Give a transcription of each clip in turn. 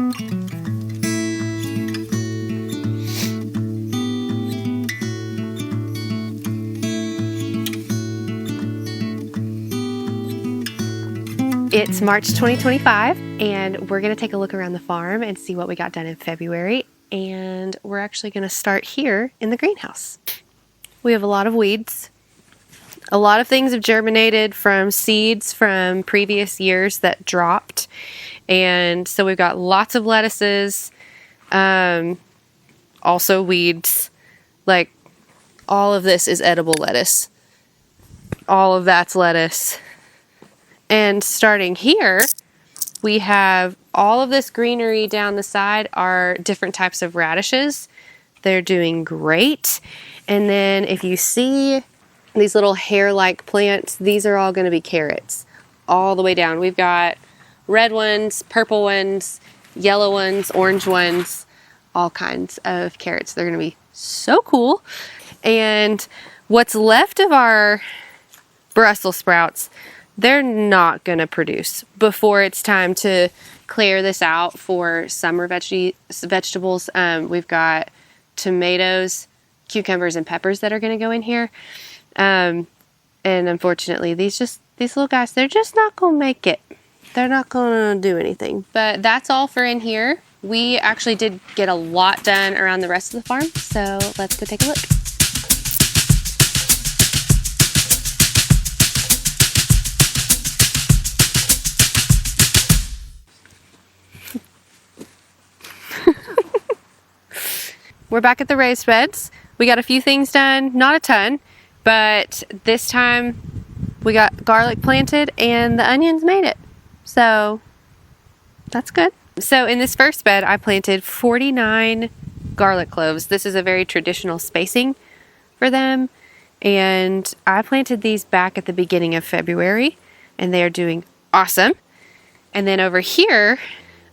It's March 2025, and we're going to take a look around the farm and see what we got done in February. And we're actually going to start here in the greenhouse. We have a lot of weeds. A lot of things have germinated from seeds from previous years that dropped. And so we've got lots of lettuces, also weeds. Like, all of this is edible lettuce. All of that's lettuce. And starting here, we have all of this greenery down the side are different types of radishes. They're doing great. And then if you see these little hair-like plants, these are all going to be carrots all the way down. We've got red ones, purple ones, yellow ones, orange ones, all kinds of carrots. They're going to be so cool. And what's left of our Brussels sprouts, they're not going to produce before it's time to clear this out for summer vegetables. We've got tomatoes, cucumbers, and peppers that are going to go in here. And unfortunately, these little guys, they're just not going to make it. They're not going to do anything. But that's all for in here. We actually did get a lot done around the rest of the farm. So let's go take a look. We're back at the raised beds. We got a few things done, not a ton, but this time we got garlic planted and the onions made it. So that's good. So in this first bed, I planted 49 garlic cloves. This is a very traditional spacing for them. And I planted these back at the beginning of February, and they are doing awesome. And then over here,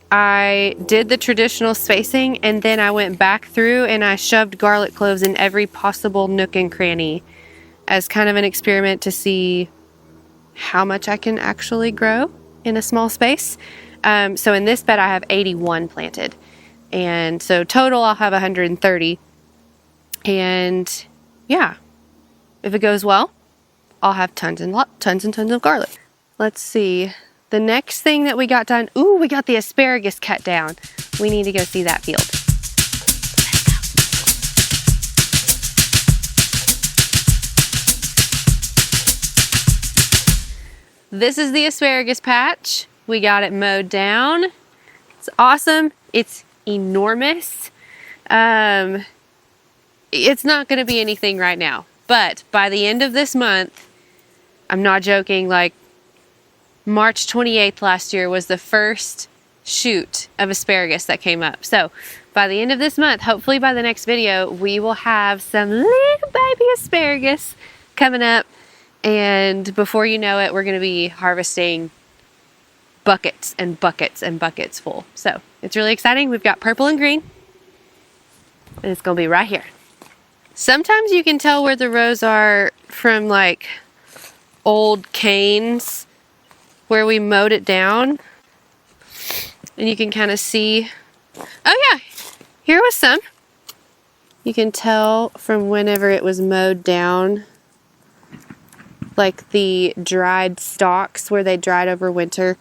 I did the traditional spacing, and then I went back through and I shoved garlic cloves in every possible nook and cranny as kind of an experiment to see how much I can actually grow in a small space. So in this bed I have 81 planted, and so total I'll have 130. And yeah, if it goes well, I'll have tons and tons of garlic. Let's see. The next thing that we got done, ooh, we got the asparagus cut down. We need to go see that field. This is the asparagus patch. We got it mowed down. It's awesome. It's enormous. It's not going to be anything right now, but by the end of this month, I'm not joking, like March 28th last year was the first shoot of asparagus that came up. So by the end of this month, hopefully by the next video, we will have some little baby asparagus coming up. And before you know it, we're going to be harvesting buckets and buckets and buckets full. So it's really exciting. We've got purple and green, and it's going to be right here. Sometimes you can tell where the rows are from like old canes where we mowed it down, and you can kind of see, oh yeah, here was some. You can tell from whenever it was mowed down, like the dried stalks where they dried over winter.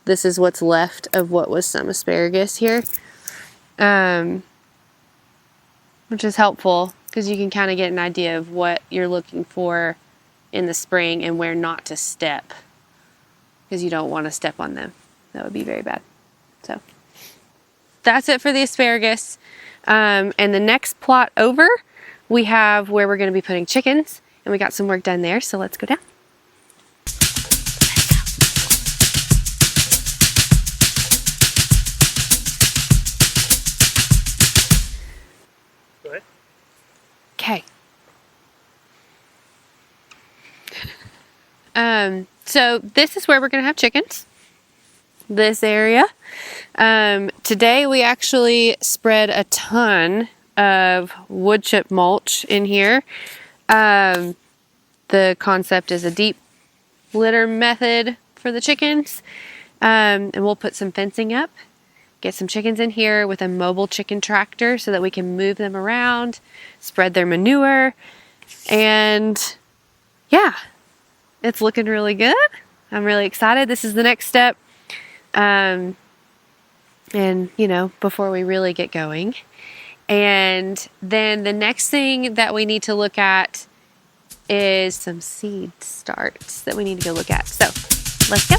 This is what's left of what was some asparagus here, which is helpful because you can kind of get an idea of what you're looking for in the spring and where not to step, because you don't want to step on them. That would be very bad. So that's it for the asparagus. And the next plot over, we have where we're going to be putting chickens, and we got some work done there. So let's go down. Go ahead. Okay. So this is where we're going to have chickens, this area. Today we actually spread a ton of wood chip mulch in here. The concept is a deep litter method for the chickens. And we'll put some fencing up. get some chickens in here with a mobile chicken tractor so that we can move them around, spread their manure, and yeah, it's looking really good. I'm really excited. This is the next step. And before we really get going. And then the next thing that we need to look at is some seed starts that we need to go look at. So let's go.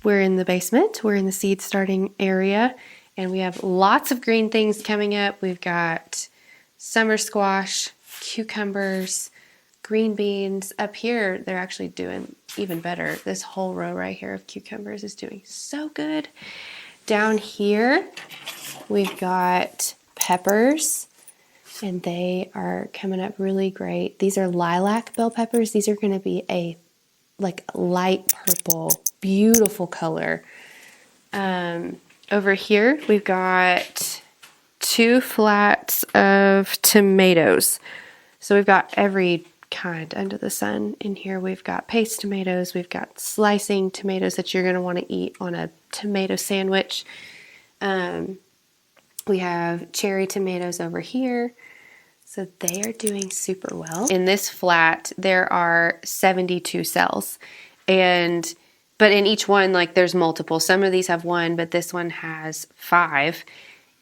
We're in the basement. We're in the seed starting area, and we have lots of green things coming up. We've got summer squash, cucumbers, green beans. Up here, they're actually doing even better. This whole row right here of cucumbers is doing so good. Down here, we've got peppers, and they are coming up really great. These are lilac bell peppers. These are going to be a light purple, beautiful color. Over here, we've got 2 flats of tomatoes. So we've got every kind under the sun in here. We've got paste tomatoes. We've got slicing tomatoes that you're going to want to eat on a tomato sandwich. We have cherry tomatoes over here. So they are doing super well. In this flat, there are 72 cells. But in each one, there's multiple. Some of these have 1, but this one has 5.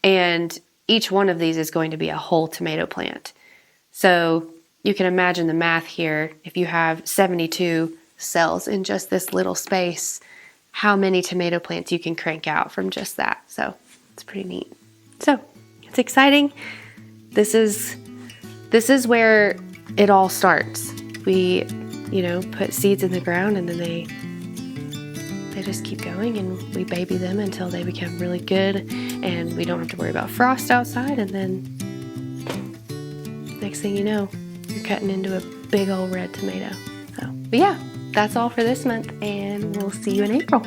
And each one of these is going to be a whole tomato plant. So you can imagine the math here. If you have 72 cells in just this little space, how many tomato plants you can crank out from just that. So it's pretty neat. So it's exciting. This is where it all starts. We, put seeds in the ground, and then they just keep going, and we baby them until they become really good, and we don't have to worry about frost outside. And then next thing you know, you're cutting into a big old red tomato. But yeah, that's all for this month, and we'll see you in April.